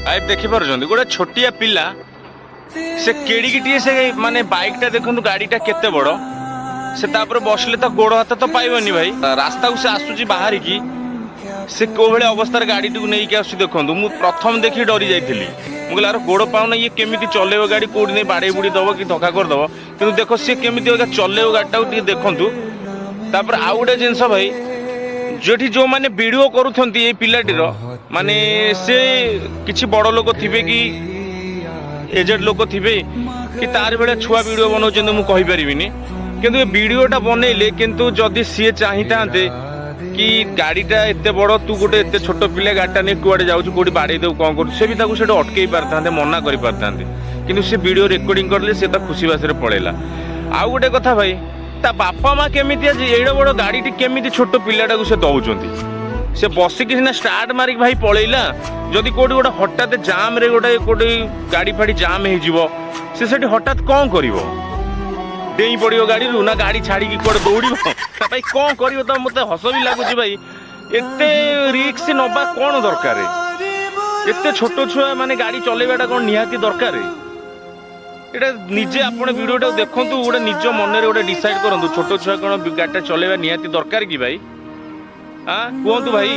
भाई देखी पार्टी गोटे छोटिया पिला से केड़िकी से माने बाइकटा देखो गाड़ीटा केते बड़ से तापर बसले तो गोड़ हाथ तो पाइबनी भाई रास्ता को से आसुची बाहर की से को भाई अवस्था गाड़ी टी नहीं आस देखो मु प्रथम देखी डरी जाइली मुझे गोड़ पाऊना ये केमी चलेब गाड़ी कौटी नहीं बाड़े बुड़ी दब कि धक्का करदब कि देख सी केमी चलेब गाड़ी देखु तापर आउ गोटे जिनस भाई जो जो मैंने वीडियो करुँच पिलाटीर माने से किसी बड़ लोक थे कि एजेड लोक थे कि तार बेले छुआ वीडियो बनाऊँ मुझे कहीपरिनी किंतु वीडियोटा बनइले किंतु जदि सी चाहिए कि गाड़ीटा एत बड़ तू गोटे एत छोट पिला गाड़ीटा नहीं कुआड़े जाऊँ कौटी बाड़े देव कौन कर से भी अटकई पारता मना कर पारता कि से वीडियो रिकॉर्डिंग करले से खुशी बास पड़ेगा आउ गोटे कथा भाई ता बापा माँ केमी आज एड़ बड़ गाड़ी केमी छोट पिलाटा से दौरान से बसिक सीना स्टार्ट मारिक भाई पलैला जदि कौटी गोटे हठात जाम रे गोटे कौटी गाड़ी फाड़ी जाम हो हठात कौन कर डेई पड़ो गाड़ी ना गाड़ी छाड़ी कौन दौड़ भाई कौन कर तो मत हस भी लगुच भाई एत रिक्स नवा कौन दरकार एत छोट छुआ माने गाड़ी चलेबाटा कौन निहाती दरकार एटा निजे आपण वीडियोटा देखु गोटे निज मन गोटे डिसाइड करूँ छोट छुआ कौन गाड़ीटा चलेबा निहाती दरकार कि भाई हाँ कहतु भाई।